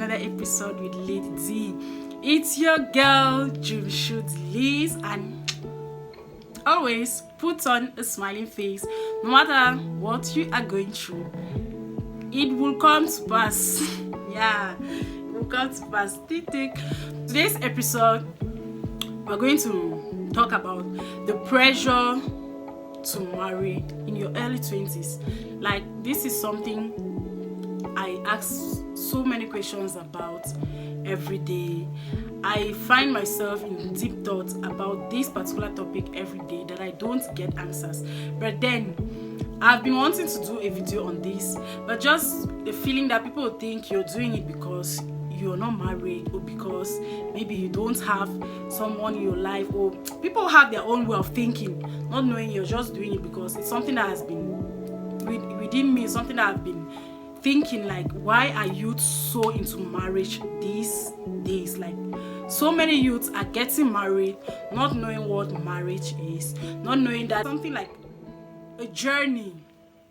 another episode with Lady D. It's your girl, Shoot Liz, and always put on a smiling face. No matter what you are going through, it will come to pass. Yeah, it will come to pass. Today's episode, we're going to talk about the pressure to marry in your early 20s. Like, this is something I ask so many questions about every day. I find myself in deep thoughts about this particular topic every day that I don't get answers. But then I've been wanting to do a video on this, but just the feeling that people think you're doing it because you're not married, or because maybe you don't have someone in your life, or people have their own way of thinking, not knowing you're just doing it because it's something that has been within me, something that I've been thinking, like, why are youths so into marriage these days? Like, so many youths are getting married, not knowing what marriage is, not knowing that something like a journey,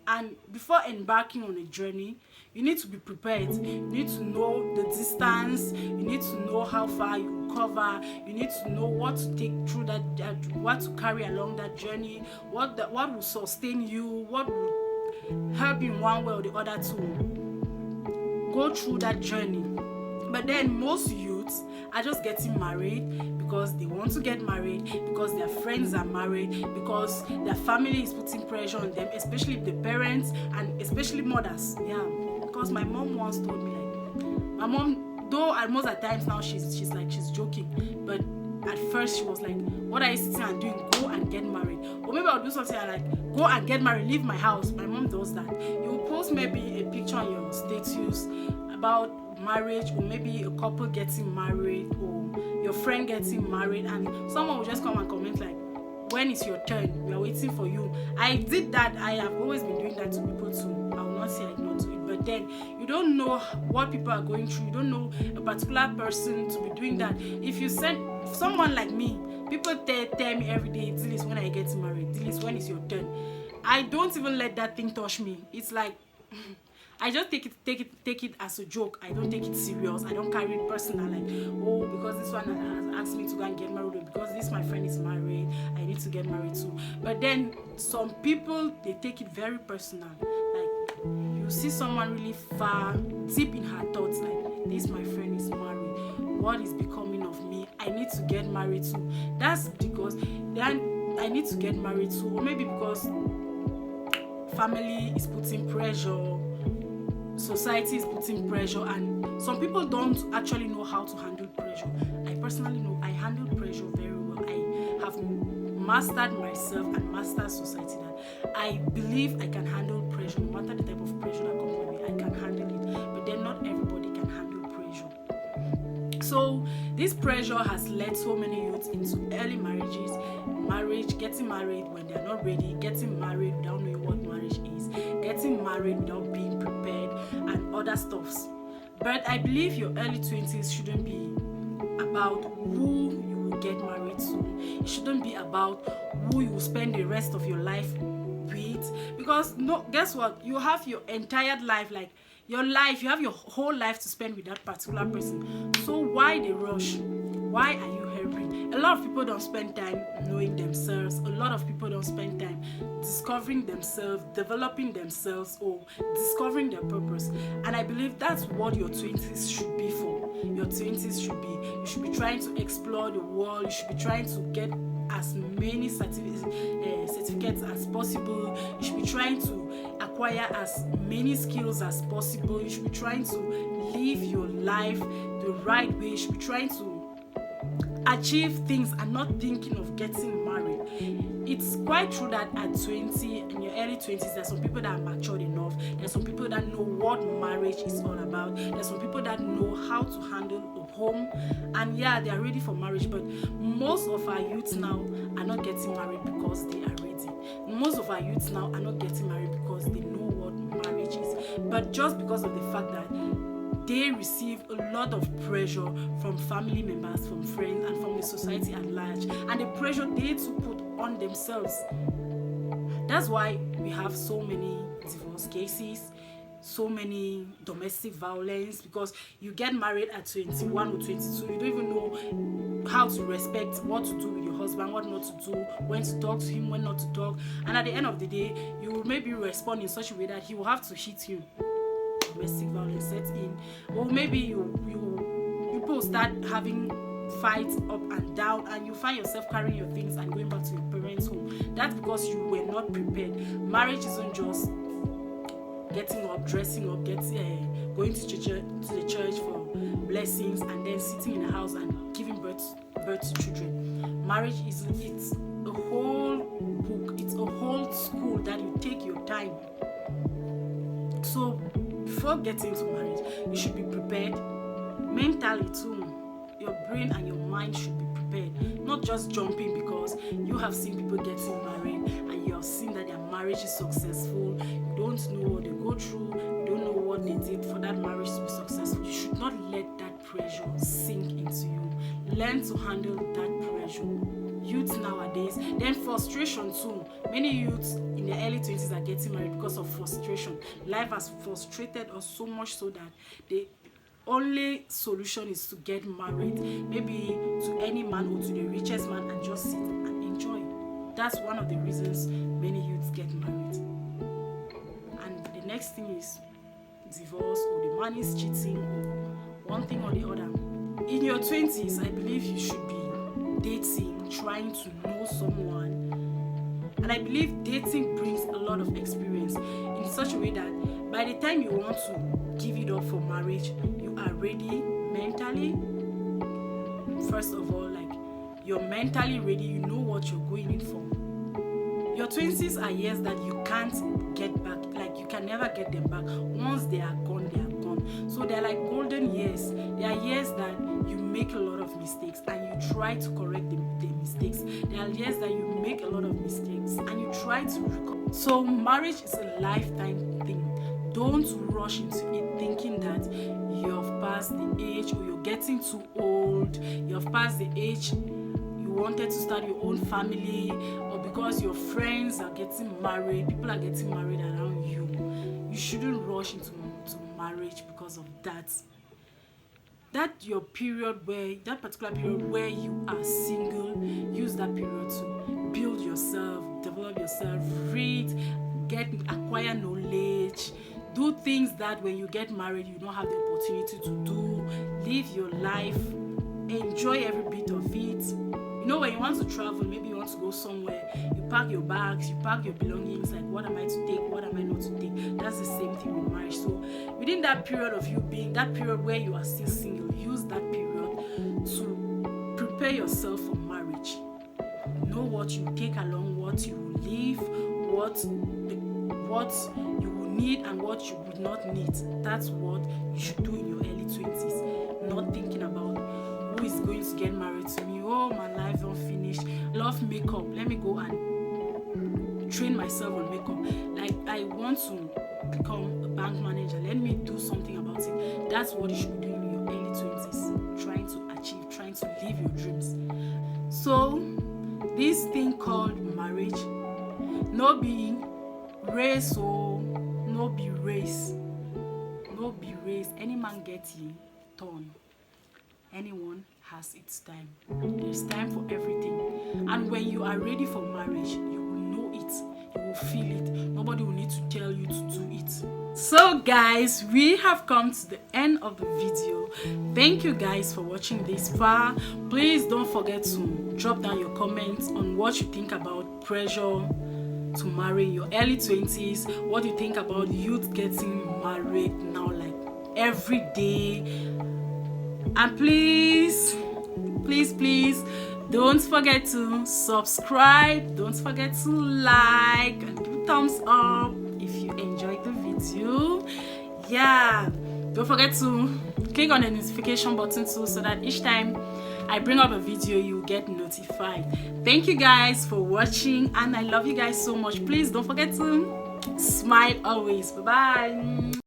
and before embarking on a journey, you need to be prepared. You need to know the distance, you need to know how far you cover, you need to know what to take through that what to carry along that journey, what will sustain you, what will help in one way or the other to go through that journey. But then most youths are just getting married because they want to get married, because their friends are married, because their family is putting pressure on them, especially the parents and especially mothers. Yeah, because my mom once told me, like, my mom, though at most at times now she's joking, but at first she was like, what are you sitting and doing? Go and get married. Or maybe I'll do something like, go and get married, leave my house. My mom does that. You will post maybe a picture on your status about marriage, or maybe a couple getting married, or your friend getting married, and someone will just come and comment like, when is your turn? We are waiting for you. I did that. I have always been doing that to people too. I will not say I don't do it, but then you don't know what people are going through. You don't know a particular person to be doing that. If you send someone like me, people tell me every day, Dillis, when I get married, Dillis, when is your turn? I don't even let that thing touch me. It's like I just take it as a joke. I don't take it serious. I don't carry it personal, like, oh, because this one has asked me to go and get married, or because this my friend is married, I need to get married too. But then some people, they take it very personal. Like, you see someone really far deep in her thoughts, like, this my friend is married, what is becoming of me? I need to get married too. That's because then I need to get married too, or maybe because family is putting pressure, society is putting pressure, and some people don't actually know how to handle pressure. I personally know I handle pressure very well. I have mastered myself and mastered society that I believe I can handle pressure. No matter the type of pressure that comes my way, I can handle it. But then not everybody can handle pressure. So this pressure has led so many youths into early marriages, getting married when they're not ready, getting married without knowing what marriage is, getting married without being prepared, and other stuffs. But I believe your early 20s shouldn't be about who you will get married to. It shouldn't be about who you will spend the rest of your life with, because no, guess what? You have your entire life, like your life, you have your whole life to spend with that particular person. So why the rush? Why are you hurrying? A lot of people don't spend time knowing themselves. A lot of people don't spend time discovering themselves, developing themselves, or discovering their purpose. And I believe that's what your 20s should be for. Your 20s you should be trying to explore the world. You should be trying to get as many certificates as possible. You should be trying to acquire as many skills as possible. You should be trying to live your life the right way. You should be trying to achieve things and not thinking of getting married. It's quite true that at 20, in your early 20s, there's some people that are matured enough. There's some people that know what marriage is all about. There's some people that know how to handle a home, and yeah, they are ready for marriage. But most of our youths now are not getting married because they are ready. Most of our youths now are not getting married because they know what marriage is, but just because of the fact that they receive a lot of pressure from family members, from friends, and from the society at large, and the pressure they too put on themselves. That's why we have so many divorce cases. so many domestic violence, because you get married at 21 or 22, you don't even know how to respect what to do with your husband, what not to do, when to talk to him, when not to talk, and at the end of the day you will maybe respond in such a way that he will have to hit you. Domestic violence sets in, or maybe you people start having fights up and down, and you find yourself carrying your things and going back to your parents' home. That's because you were not prepared. Marriage isn't just getting up, dressing up, going to the church for blessings, and then sitting in a house and giving birth to children. Marriage isn't. It's a whole book. It's a whole school that you take your time. So before getting into marriage, you should be prepared mentally too. Your brain and your mind should be prepared, not just jumping because you have seen people getting married and you have seen that their marriage is successful. You don't know what they go through, you don't know what they did for that marriage to be successful. You should not let that pressure sink into you. Learn to handle that pressure. Youth nowadays, then frustration too. Many youths in their early 20s are getting married because of frustration. Life has frustrated us so much so that the only solution is to get married, maybe to any man or to the richest man, and just sit and enjoy. That's one of the reasons many youths get married. And the next thing is divorce, or the man is cheating, or one thing or the other. In your 20s, I believe you should be dating, trying to know someone, and I believe dating brings a lot of experience in such a way that by the time you want to give it up for marriage, you are ready mentally. First of all, like, you're mentally ready, you know what you're going in for. Your 20s are years that you can't get back, like you can never get them back. Once they are gone, they are gone. So they're like golden years. They are years that you make a lot of mistakes and you try to correct the mistakes. There are years that you make a lot of mistakes and you try to recover. So marriage is a lifetime thing. Don't rush into it thinking that you've passed the age, or you're getting too old, you've passed the age you wanted to start your own family, or because your friends are getting married, people are getting married around you. You shouldn't rush into marriage because of that. That particular period where you are single, use that period to build yourself, develop yourself, read, acquire knowledge, do things that when you get married you don't have the opportunity to do. Live your life, enjoy every bit of it. You know, when you want to travel, maybe you want to go somewhere, you pack your bags, you pack your belongings, like, what am I to take, what am I not to take? That's the same thing with marriage. So within that period of you being, that period where you are still single, use that period to prepare yourself for marriage. Know what you take along, what you will leave, what you will need and what you would not need. That's what you should do in your early 20s. Not thinking about who is going to get married to me. Oh, my life don't finish. Love makeup. Let me go and train myself on makeup. Like, I want to become a bank manager. Let me do something about it. That's what you should be doing in your early 20s. Trying to achieve, trying to live your dreams. So, this thing called marriage, no be race, or no be race. No be race. Any man get ye turn. Anyone has its time. There's time for everything. And when you are ready for marriage, you will know it. You will feel it. Nobody will need to tell you to do it. So guys, we have come to the end of the video. Thank you guys for watching this far. Please don't forget to drop down your comments on what you think about pressure to marry in your early 20s. What do you think about youth getting married now, like every day? And please don't forget to subscribe, don't forget to like and do thumbs up if you enjoyed the video. Yeah, don't forget to click on the notification button too, so that each time I bring up a video you get notified. Thank you guys for watching, and I love you guys so much. Please don't forget to smile always. Bye bye.